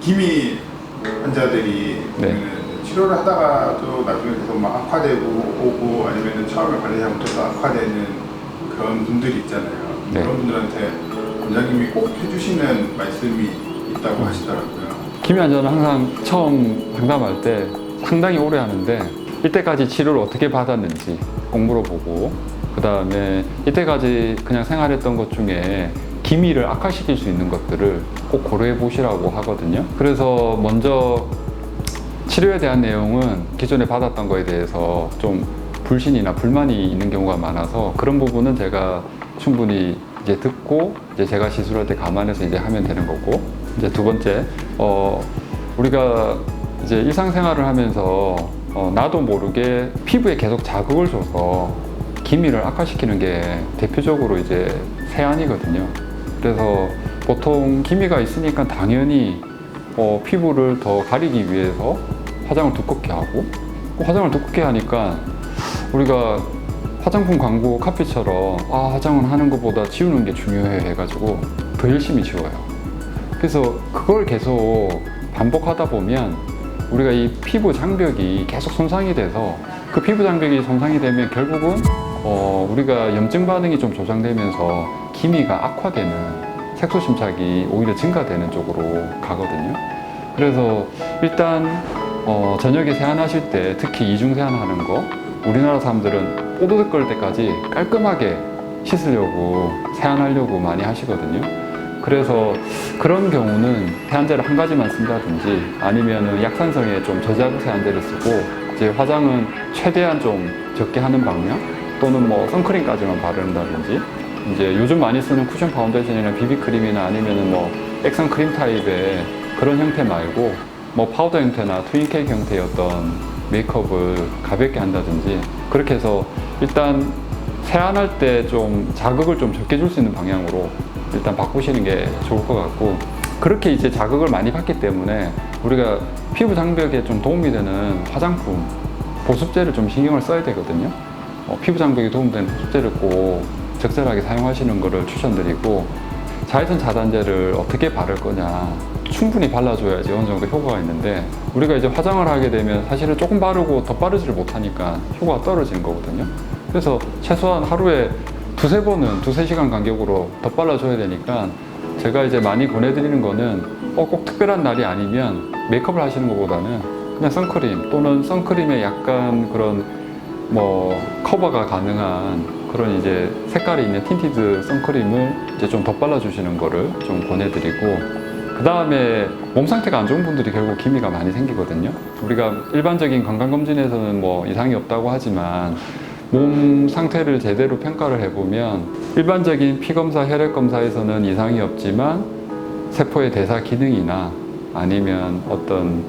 기미 환자들이 네. 치료를 하다가도 나중에 계속 막 악화되고 오고 아니면 처음에 관리 잘못해서 악화되는 그런 분들이 있잖아요. 네. 그런 분들한테 원장님이 꼭 해주시는 말씀이 있다고 하시더라고요. 기미 환자는 항상 처음 상담할 때 상당히 오래 하는데 이때까지 치료를 어떻게 받았는지 꼭 물어보고, 그 다음에 이때까지 그냥 생활했던 것 중에 기미를 악화시킬 수 있는 것들을 꼭 고려해 보시라고 하거든요. 그래서 먼저 치료에 대한 내용은 기존에 받았던 거에 대해서 좀 불신이나 불만이 있는 경우가 많아서 그런 부분은 제가 충분히 이제 듣고 이제 제가 시술할 때 감안해서 이제 하면 되는 거고, 이제 두 번째, 우리가 이제 일상생활을 하면서 나도 모르게 피부에 계속 자극을 줘서 기미를 악화시키는 게 대표적으로 이제 세안이거든요. 그래서 보통 기미가 있으니까 당연히 피부를 더 가리기 위해서 화장을 두껍게 하고, 화장을 두껍게 하니까 우리가 화장품 광고 카피처럼 화장을 하는 것보다 지우는 게 중요해 해가지고 더 열심히 지워요. 그래서 그걸 계속 반복하다 보면 우리가 이 피부 장벽이 계속 손상이 돼서, 그 피부 장벽이 손상이 되면 결국은 우리가 염증 반응이 좀 조장되면서 기미가 악화되는, 색소 침착이 오히려 증가되는 쪽으로 가거든요. 그래서 일단 저녁에 세안하실 때, 특히 이중 세안하는 거, 우리나라 사람들은 뽀드득거릴 때까지 깔끔하게 씻으려고 세안하려고 많이 하시거든요. 그래서 그런 경우는 세안제를 한 가지만 쓴다든지 아니면 약산성에 좀 저자극 세안제를 쓰고, 이제 화장은 최대한 좀 적게 하는 방향, 또는 뭐 선크림까지만 바른다든지, 이제 요즘 많이 쓰는 쿠션 파운데이션이나 비비크림이나 아니면은 뭐 액상 크림 타입의 그런 형태 말고 뭐 파우더 형태나 트윈 케이크 형태의 어떤 메이크업을 가볍게 한다든지, 그렇게 해서 일단 세안할 때 좀 자극을 좀 적게 줄 수 있는 방향으로 일단 바꾸시는 게 좋을 것 같고, 그렇게 이제 자극을 많이 받기 때문에 우리가 피부 장벽에 좀 도움이 되는 화장품, 보습제를 좀 신경을 써야 되거든요. 피부 장벽에 도움되는 보습제를 꼭 적절하게 사용하시는 것을 추천드리고, 자외선 차단제를 어떻게 바를 거냐, 충분히 발라줘야지 어느 정도 효과가 있는데, 우리가 이제 화장을 하게 되면 사실은 조금 바르고 더 바르지를 못하니까 효과가 떨어지는 거거든요. 그래서 최소한 하루에 두세 번은 두세 시간 간격으로 덧발라줘야 되니까, 제가 이제 많이 권해드리는 거는 꼭 특별한 날이 아니면 메이크업을 하시는 것보다는 그냥 선크림, 또는 선크림에 약간 그런 뭐 커버가 가능한 그런 이제 색깔이 있는 틴티드 선크림을 이제 좀 덧발라 주시는 거를 좀 권해드리고, 그 다음에 몸 상태가 안 좋은 분들이 결국 기미가 많이 생기거든요. 우리가 일반적인 건강검진에서는 뭐 이상이 없다고 하지만 몸 상태를 제대로 평가를 해보면 일반적인 피검사, 혈액검사에서는 이상이 없지만 세포의 대사 기능이나 아니면 어떤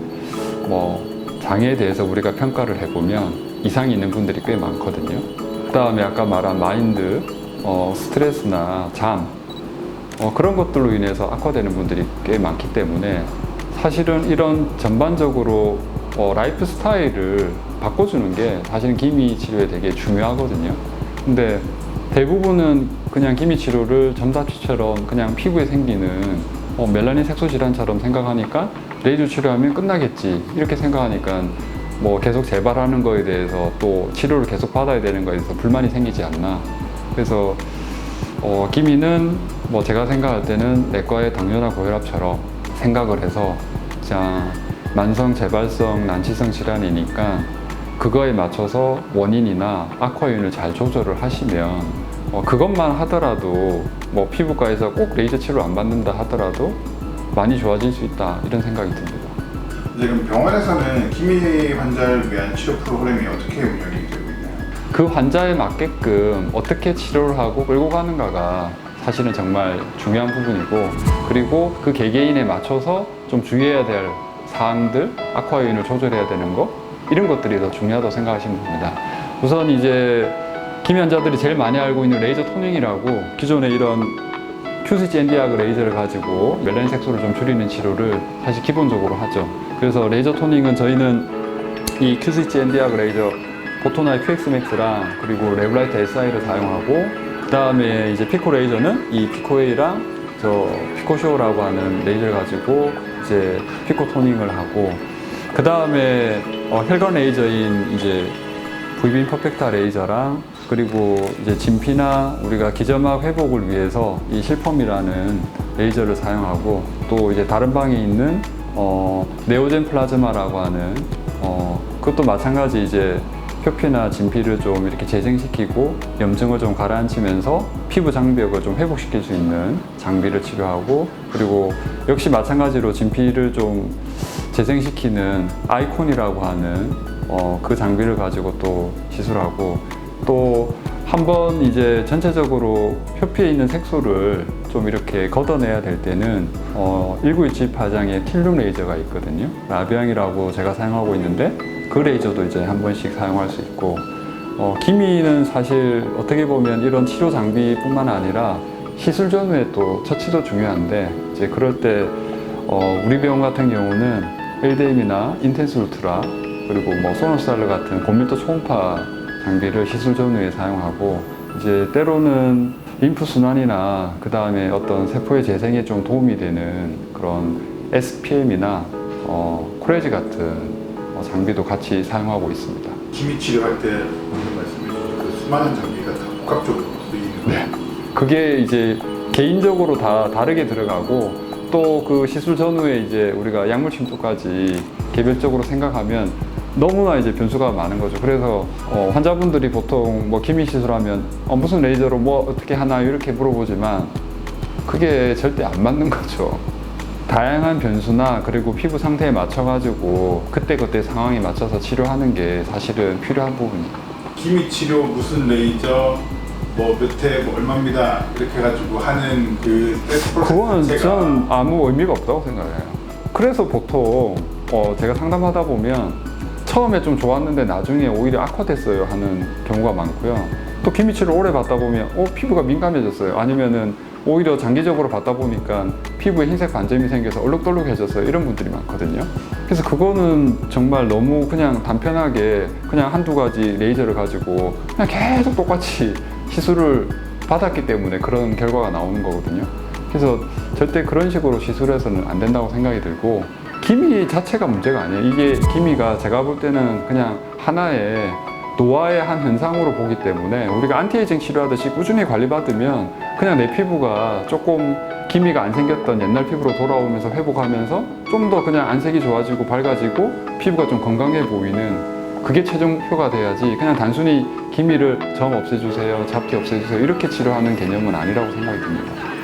뭐 장애에 대해서 우리가 평가를 해보면 이상이 있는 분들이 꽤 많거든요. 그 다음에 아까 말한 마인드, 스트레스나 잠, 그런 것들로 인해서 악화되는 분들이 꽤 많기 때문에 사실은 이런 전반적으로 라이프 스타일을 바꿔주는 게 사실은 기미 치료에 되게 중요하거든요. 근데 대부분은 그냥 기미 치료를 점다치처럼 그냥 피부에 생기는 멜라닌 색소 질환처럼 생각하니까 레이저 치료하면 끝나겠지 이렇게 생각하니까 뭐 계속 재발하는 거에 대해서 또 치료를 계속 받아야 되는 거에 대해서 불만이 생기지 않나. 그래서 기미는 뭐 제가 생각할 때는 내과의 당뇨나 고혈압처럼 생각을 해서 그냥 만성 재발성 난치성 질환이니까 그거에 맞춰서 원인이나 악화 요인을 잘 조절을 하시면 그것만 하더라도 뭐 피부과에서 꼭 레이저 치료 안 받는다 하더라도 많이 좋아질 수 있다 이런 생각이 듭니다. 지금 병원에서는 기미 환자를 위한 치료 프로그램이 어떻게 운영이 되고 있나요? 그 환자에 맞게끔 어떻게 치료를 하고 끌고 가는가가 사실은 정말 중요한 부분이고, 그리고 그 개개인에 맞춰서 좀 주의해야 될 사항들, 악화 요인을 조절해야 되는 거, 이런 것들이 더 중요하다고 생각하시면 됩니다. 우선 이제 기미 환자들이 제일 많이 알고 있는 레이저 토닝이라고, 기존에 이런 QCG 엔디아그 레이저를 가지고 멜라닌 색소를 좀 줄이는 치료를 사실 기본적으로 하죠. 그래서 레이저 토닝은 저희는 이 QCG 엔디아그 레이저 보토나의 QX맥스랑 그리고 레블라이트 SI를 사용하고, 그 다음에 이제 피코 레이저는 이 피코웨이랑 저 피코쇼라고 하는 레이저를 가지고 이제 피코 토닝을 하고, 그 다음에 혈관 레이저인 이제 V빔 퍼펙타 레이저랑, 그리고 이제 진피나 우리가 기점막 회복을 위해서 이 실펌이라는 레이저를 사용하고, 또 이제 다른 방에 있는 네오젠 플라즈마라고 하는 그것도 마찬가지 이제 표피나 진피를 좀 이렇게 재생시키고 염증을 좀 가라앉히면서 피부 장벽을 좀 회복시킬 수 있는 장비를 치료하고, 그리고 역시 마찬가지로 진피를 좀 재생시키는 아이콘이라고 하는 그 장비를 가지고 또 시술하고, 또 한 번 이제 전체적으로 표피에 있는 색소를 좀 이렇게 걷어내야 될 때는 1927 파장의 틸룸 레이저가 있거든요. 라비앙이라고 제가 사용하고 있는데 그 레이저도 이제 한 번씩 사용할 수 있고, 기미는 사실 어떻게 보면 이런 치료 장비뿐만 아니라 시술 전후에 또 처치도 중요한데, 이제 그럴 때 우리 병원 같은 경우는 LDM이나 인텐스 울트라, 그리고 뭐 소노스달러 같은 고밀도 초음파 장비를 시술 전후에 사용하고, 이제 때로는 림프 순환이나 그 다음에 어떤 세포의 재생에 좀 도움이 되는 그런 SPM이나 코레지 같은 장비도 같이 사용하고 있습니다. 기미 치료할 때 방금 말씀해 주신 그 수많은 장비가 다 복합적으로 쓰이는 그게 이제 개인적으로 다 다르게 들어가고, 또 그 시술 전후에 이제 우리가 약물 침투까지 개별적으로 생각하면 너무나 이제 변수가 많은 거죠. 그래서 환자분들이 보통 뭐 기미 시술하면 무슨 레이저로 뭐 어떻게 하나요? 이렇게 물어보지만 그게 절대 안 맞는 거죠. 다양한 변수나 그리고 피부 상태에 맞춰가지고 그때그때 상황에 맞춰서 치료하는 게 사실은 필요한 부분입니다. 기미 치료 무슨 레이저 뭐 몇 회 뭐 얼마입니다 이렇게 해가지고 하는 그 그거는 자체가 전 아무 의미가 없다고 생각해요. 그래서 보통 제가 상담하다 보면 처음에 좀 좋았는데 나중에 오히려 악화됐어요 하는 경우가 많고요. 또 기미치를 오래 받다 보면 피부가 민감해졌어요. 아니면은 오히려 장기적으로 받다 보니까 피부에 흰색 반점이 생겨서 얼룩덜룩해졌어요. 이런 분들이 많거든요. 그래서 그거는 정말 너무 그냥 단편하게 그냥 한두 가지 레이저를 가지고 그냥 계속 똑같이 시술을 받았기 때문에 그런 결과가 나오는 거거든요. 그래서 절대 그런 식으로 시술해서는 안 된다고 생각이 들고, 기미 자체가 문제가 아니에요. 이게 기미가 제가 볼 때는 그냥 하나의 노화의 한 현상으로 보기 때문에 우리가 안티에이징 치료하듯이 꾸준히 관리받으면 그냥 내 피부가 조금 기미가 안 생겼던 옛날 피부로 돌아오면서 회복하면서 좀 더 그냥 안색이 좋아지고 밝아지고 피부가 좀 건강해 보이는, 그게 최종 목표가 돼야지 그냥 단순히 기미를 점 없애주세요, 잡티 없애주세요 이렇게 치료하는 개념은 아니라고 생각이 듭니다.